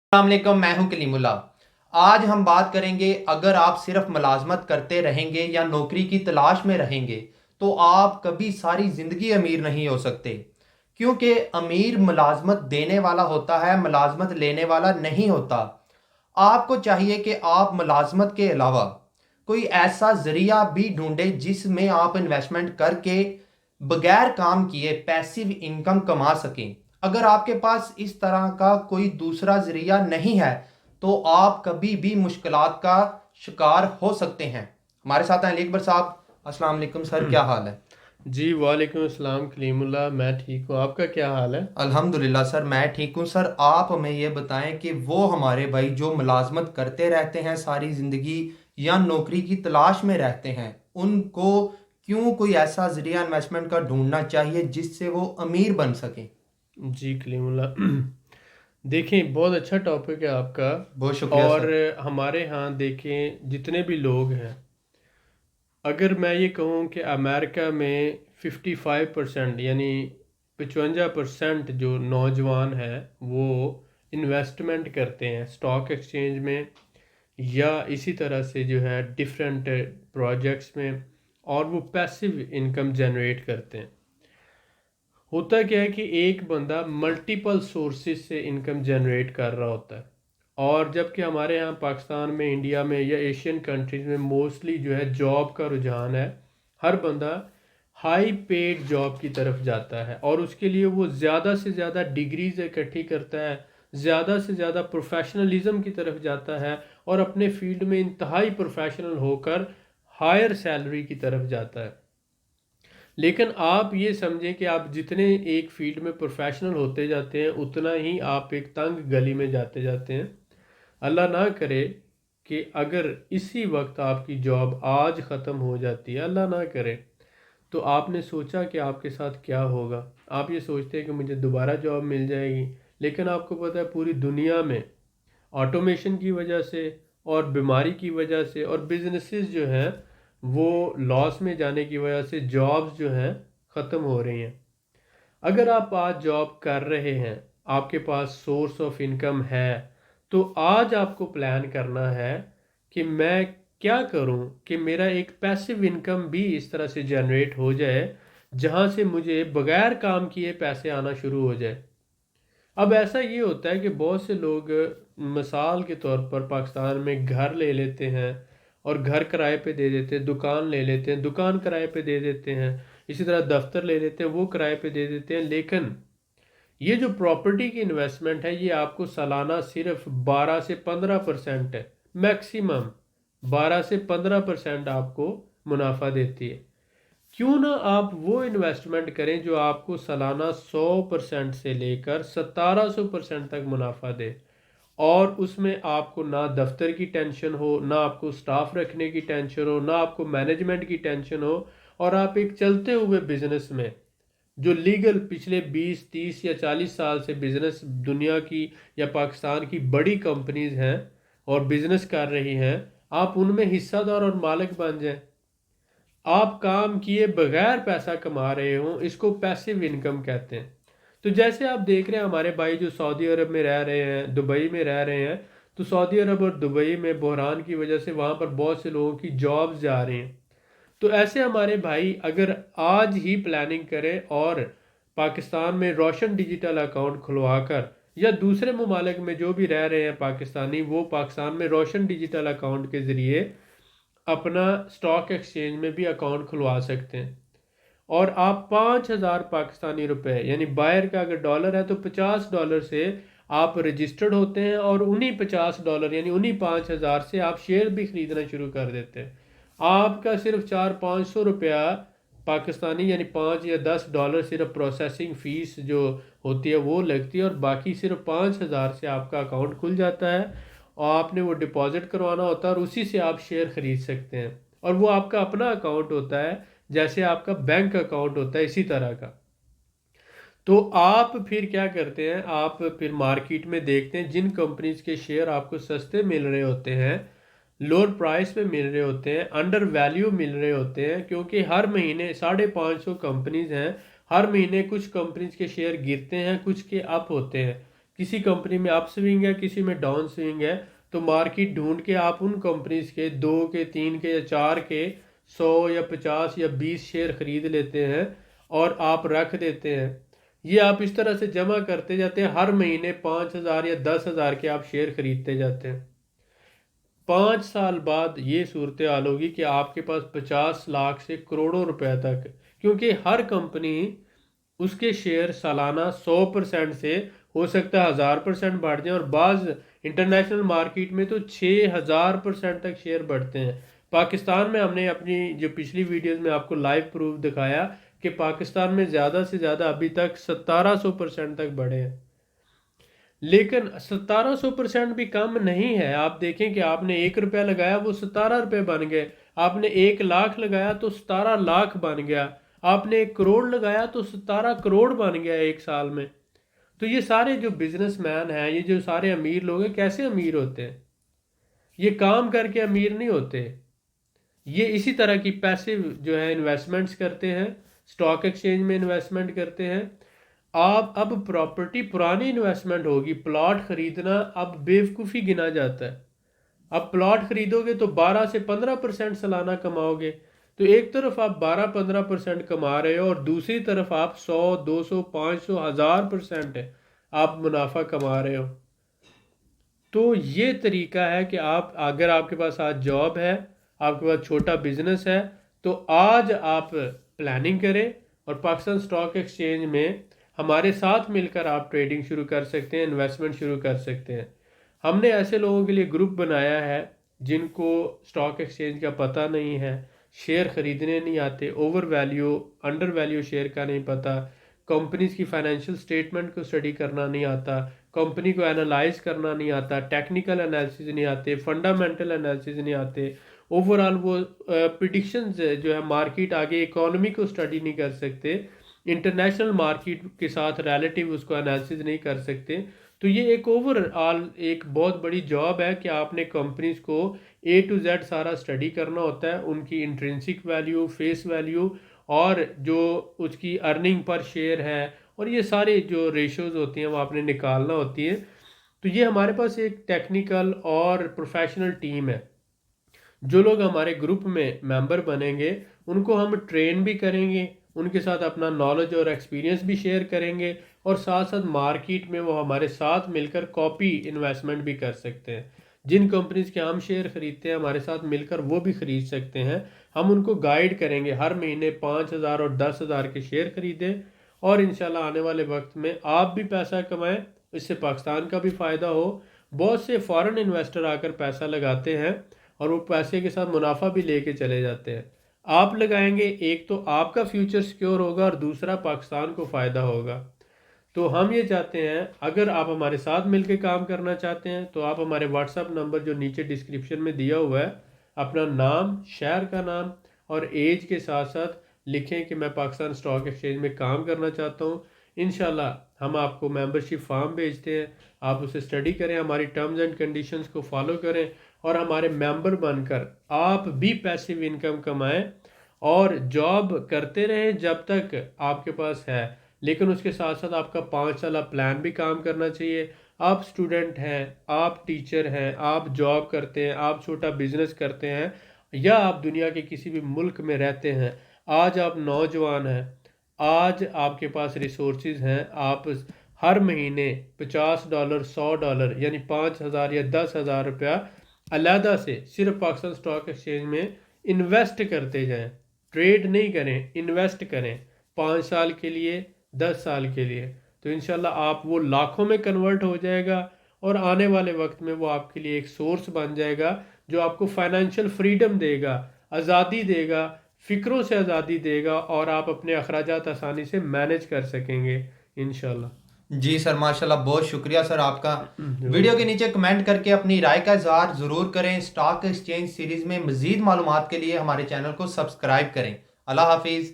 अस्सलामुअलैकुम, मैं हूं कलीमुल्ला। आज हम बात करेंगे, अगर आप सिर्फ मुलाजमत करते रहेंगे या नौकरी की तलाश में रहेंगे तो आप कभी सारी ज़िंदगी अमीर नहीं हो सकते। क्योंकि अमीर मुलाजमत देने वाला होता है, मुलाजमत लेने वाला नहीं होता। आपको चाहिए कि आप मुलाजमत के अलावा कोई ऐसा ज़रिया भी ढूंढें जिसमें आप इन्वेस्टमेंट करके बगैर काम किए पैसिव इनकम कमा सकें। अगर आपके पास इस तरह का कोई दूसरा ज़रिया नहीं है तो आप कभी भी मुश्किलात का शिकार हो सकते हैं। हमारे साथ हैं अली अकबर साहब। अस्सलाम वालेकुम सर, क्या हाल है? जी वालेकुम अस्सलाम कलीमुल्लाह। मैं ठीक हूँ, आपका क्या हाल है? अल्हम्दुलिल्लाह सर, मैं ठीक हूँ। सर, आप हमें ये बताएं कि वो हमारे भाई जो मुलाजमत करते रहते हैं सारी ज़िंदगी या नौकरी की तलाश में रहते हैं, उनको क्यों कोई ऐसा ज़रिया इन्वेस्टमेंट का ढूंढना चाहिए जिससे वो अमीर बन सकें? जी कलीमुल्लाह। देखें, बहुत अच्छा टॉपिक है आपका। बहुत शुक्रिया और सर। हमारे यहाँ देखें जितने भी लोग हैं, अगर मैं ये कहूँ कि अमेरिका में 55% यानी 55% जो नौजवान हैं वो इन्वेस्टमेंट करते हैं स्टॉक एक्सचेंज में या इसी तरह से जो है डिफरेंट प्रोजेक्ट्स में, और वो पैसिव इनकम जनरेट करते हैं। होता क्या है कि एक बंदा मल्टीपल सोर्सेज से इनकम जनरेट कर रहा होता है। और जबकि हमारे यहाँ पाकिस्तान में, इंडिया में या एशियन कंट्रीज में मोस्टली जो है जॉब का रुझान है। हर बंदा हाई पेड जॉब की तरफ जाता है और उसके लिए वो ज़्यादा से ज़्यादा डिग्रीज इकट्ठी करता है, ज़्यादा से ज़्यादा प्रोफेशनलिज्म की तरफ जाता है और अपने फील्ड में इंतहाई प्रोफेशनल होकर हायर सैलरी की तरफ जाता है। लेकिन आप ये समझें कि आप जितने एक फील्ड में प्रोफेशनल होते जाते हैं उतना ही आप एक तंग गली में जाते जाते हैं। अल्लाह ना करे कि अगर इसी वक्त आपकी जॉब आज ख़त्म हो जाती है, अल्लाह ना करे, तो आपने सोचा कि आपके साथ क्या होगा। आप ये सोचते हैं कि मुझे दोबारा जॉब मिल जाएगी, लेकिन आपको पता है पूरी दुनिया में ऑटोमेशन की वजह से और बीमारी की वजह से और बिजनेसेस जो हैं वो लॉस में जाने की वजह से जॉब्स जो हैं ख़त्म हो रही हैं। अगर आप आज जॉब कर रहे हैं, आपके पास सोर्स ऑफ इनकम है, तो आज आपको प्लान करना है कि मैं क्या करूं कि मेरा एक पैसिव इनकम भी इस तरह से जनरेट हो जाए जहां से मुझे बगैर काम किए पैसे आना शुरू हो जाए। अब ऐसा ये होता है कि बहुत से लोग मिसाल के तौर पर पाकिस्तान में घर ले लेते हैं और घर किराए पे दे देते हैं, दुकान ले लेते हैं, दुकान किराए पे दे देते हैं, इसी तरह दफ्तर ले लेते हैं, वो किराए पे दे देते हैं। लेकिन ये जो प्रॉपर्टी की इन्वेस्टमेंट है ये आपको सालाना सिर्फ 12 से 15% है, मैक्सिमम 12 से 15% आपको मुनाफा देती है। क्यों ना आप वो इन्वेस्टमेंट करें जो आपको सालाना 100% से लेकर 1700% तक मुनाफा दे, और उसमें आपको ना दफ्तर की टेंशन हो, ना आपको स्टाफ रखने की टेंशन हो, ना आपको मैनेजमेंट की टेंशन हो, और आप एक चलते हुए बिजनेस में जो लीगल पिछले 20 30 या 40 साल से बिजनेस दुनिया की या पाकिस्तान की बड़ी कंपनीज हैं और बिजनेस कर रही हैं, आप उनमें हिस्सादार और मालिक बन जाएं। आप काम किए बगैर पैसा कमा रहे हो, इसको पैसिव इनकम कहते हैं। तो जैसे आप देख रहे हैं हमारे भाई जो सऊदी अरब में रह रहे हैं, दुबई में रह रहे हैं, तो सऊदी अरब और दुबई में बहरान की वजह से वहाँ पर बहुत से लोगों की जॉब्स जा रही हैं। तो ऐसे हमारे भाई अगर आज ही प्लानिंग करें और पाकिस्तान में रोशन डिजिटल अकाउंट खुलवा कर, या दूसरे ममालिक में जो भी रह रहे हैं पाकिस्तानी, वो पाकिस्तान में रोशन डिजिटल अकाउंट के ज़रिए अपना स्टॉक एक्सचेंज में भी अकाउंट खुलवा सकते हैं। और आप 5,000 पाकिस्तानी रुपए, यानी बाहर का अगर डॉलर है तो $50 से आप रजिस्टर्ड होते हैं, और उन्हीं $50 यानी उन्हीं 5,000 से आप शेयर भी खरीदना शुरू कर देते हैं। आपका सिर्फ 400-500 रुपया पाकिस्तानी, यानी $5 या $10 सिर्फ प्रोसेसिंग फ़ीस जो होती है वो लगती है, और बाकी सिर्फ 5,000 से आपका अकाउंट खुल जाता है और आपने वो डिपॉजिट करवाना होता है और उसी से आप शेयर खरीद सकते हैं। और वो आपका अपना अकाउंट होता है, जैसे आपका बैंक अकाउंट होता है इसी तरह का। तो आप फिर क्या करते हैं, आप फिर मार्केट में देखते हैं जिन कंपनीज के शेयर आपको सस्ते मिल रहे होते हैं, लोअर प्राइस पे मिल रहे होते हैं, अंडर वैल्यू मिल रहे होते हैं, क्योंकि हर महीने 550 कंपनीज हैं, हर महीने कुछ कंपनीज के शेयर गिरते हैं, कुछ के अप होते हैं। किसी कंपनी में अप स्विंग है, किसी में डाउन स्विंग है, तो मार्केट ढूंढ के आप उन कंपनीज के 2 के 3 के या 4 के 100 या 50 या 20 शेयर खरीद लेते हैं और आप रख देते हैं। ये आप इस तरह से जमा करते जाते हैं, हर महीने 5,000 या 10,000 के आप शेयर खरीदते जाते हैं। 5 साल बाद ये सूरत हाल होगी कि आपके पास 50 लाख से करोड़ों रुपए तक, क्योंकि हर कंपनी उसके शेयर सालाना 100% से हो सकता है 1000% बढ़ जाए, और बाज़ इंटरनेशनल मार्केट में तो 6000% तक शेयर बढ़ते हैं। पाकिस्तान में हमने अपनी जो पिछली वीडियोस में आपको लाइव प्रूफ दिखाया कि पाकिस्तान में ज़्यादा से ज़्यादा अभी तक 1700% तक बढ़े हैं। लेकिन 1700% भी कम नहीं है। आप देखें कि आपने 1 रुपया लगाया वो 17 रुपये बन गए, आपने 1 लाख लगाया तो 17 लाख बन गया, आपने 1 करोड़ लगाया तो 17 करोड़ बन गया एक साल में। तो ये सारे जो बिजनेसमैन हैं, ये जो सारे अमीर लोग हैं, कैसे अमीर होते हैं? ये काम करके अमीर नहीं होते। ये इसी तरह की पैसिव जो है इन्वेस्टमेंट्स करते हैं, स्टॉक एक्सचेंज में इन्वेस्टमेंट करते हैं। आप अब प्रॉपर्टी पुरानी इन्वेस्टमेंट होगी, प्लॉट खरीदना अब बेवकूफ़ी गिना जाता है। अब प्लॉट खरीदोगे तो 12 से 15% सालाना कमाओगे। तो एक तरफ आप 12-15% कमा रहे हो और दूसरी तरफ आप 100, 200, 500, 1000% आप मुनाफा कमा रहे हो। तो ये तरीका है कि आप, अगर आपके पास आज जॉब है, आपके पास छोटा बिजनेस है, तो आज आप प्लानिंग करें और पाकिस्तान स्टॉक एक्सचेंज में हमारे साथ मिलकर आप ट्रेडिंग शुरू कर सकते हैं, इन्वेस्टमेंट शुरू कर सकते हैं। हमने ऐसे लोगों के लिए ग्रुप बनाया है जिनको स्टॉक एक्सचेंज का पता नहीं है, शेयर खरीदने नहीं आते, over value under value share का नहीं पता, कंपनीज की फाइनेंशियल स्टेटमेंट को स्टडी करना नहीं आता, कंपनी को एनालाइज करना नहीं आता, टेक्निकल एनालिसिस नहीं आते, फंडामेंटल एनालिसिस नहीं आते, ओवरऑल वो प्रिडिक्शंस जो है मार्केट आगे इकोनॉमी को स्टडी नहीं कर सकते, इंटरनेशनल मार्केट के साथ रिलेटिव उसको एनालिसिस नहीं कर सकते। तो ये एक ओवरऑल एक बहुत बड़ी जॉब है कि आपने कंपनीज को A to Z सारा स्टडी करना होता है, उनकी इंट्रिंसिक वैल्यू, फेस वैल्यू, और जो उसकी अर्निंग पर शेयर है, और ये सारे जो रेशोज होती हैं वो आपने निकालना होती है। तो ये हमारे पास एक टेक्निकल और प्रोफेशनल टीम है। जो लोग हमारे ग्रुप में मेंबर बनेंगे उनको हम ट्रेन भी करेंगे, उनके साथ अपना नॉलेज और एक्सपीरियंस भी शेयर करेंगे, और साथ साथ मार्केट में वो हमारे साथ मिलकर कॉपी इन्वेस्टमेंट भी कर सकते हैं। जिन कंपनीज के हम शेयर खरीदते हैं हमारे साथ मिलकर वो भी खरीद सकते हैं। हम उनको गाइड करेंगे, हर महीने 5,000 और 10,000 के शेयर खरीदें, और इंशाल्लाह आने वाले वक्त में आप भी पैसा कमाएं, इससे पाकिस्तान का भी फ़ायदा हो। बहुत से फॉरेन इन्वेस्टर आकर पैसा लगाते हैं और वो पैसे के साथ मुनाफा भी लेके चले जाते हैं। आप लगाएंगे, एक तो आपका फ्यूचर सिक्योर होगा और दूसरा पाकिस्तान को फ़ायदा होगा। तो हम ये चाहते हैं, अगर आप हमारे साथ मिलकर काम करना चाहते हैं तो आप हमारे व्हाट्सएप नंबर जो नीचे डिस्क्रिप्शन में दिया हुआ है, अपना नाम, शहर का नाम और एज के साथ साथ लिखें कि मैं पाकिस्तान स्टॉक एक्सचेंज में काम करना चाहता हूँ। इंशाल्लाह हम आपको मेंबरशिप फॉर्म भेजते हैं, आप उसे स्टडी करें, हमारी टर्म्स एंड कंडीशंस को फॉलो करें और हमारे मेंबर बनकर आप भी पैसिव इनकम कमाएं और जॉब करते रहें जब तक आपके पास है। लेकिन उसके साथ साथ आपका 5 साल प्लान भी काम करना चाहिए। आप स्टूडेंट हैं, आप टीचर हैं, आप जॉब करते हैं, आप छोटा बिजनेस करते हैं, या आप दुनिया के किसी भी मुल्क में रहते हैं, आज आप नौजवान हैं, आज आपके पास रिसोर्सेज हैं, आप हर महीने $50, $100 यानी 5,000 या 10,000 रुपया अलहदा से सिर्फ पाकिस्तान स्टॉक एक्सचेंज में इन्वेस्ट करते जाएं। ट्रेड नहीं करें, इन्वेस्ट करें 5 साल के लिए, 10 साल के लिए। तो इंशाल्लाह आप वो लाखों में कन्वर्ट हो जाएगा और आने वाले वक्त में वो आपके लिए एक सोर्स बन जाएगा जो आपको फाइनेंशियल फ्रीडम देगा, आज़ादी देगा, फ़िक्रों से आज़ादी देगा, और आप अपने अखराजात आसानी से मैनेज कर सकेंगे इंशाल्लाह। जी सर, माशाल्लाह, बहुत शुक्रिया सर आपका। वीडियो के नीचे कमेंट करके अपनी राय का इजहार ज़रूर करें। स्टॉक एक्सचेंज सीरीज़ में मज़ीद मालूमात के लिए हमारे चैनल को सब्सक्राइब करें। अल्लाह हाफिज़।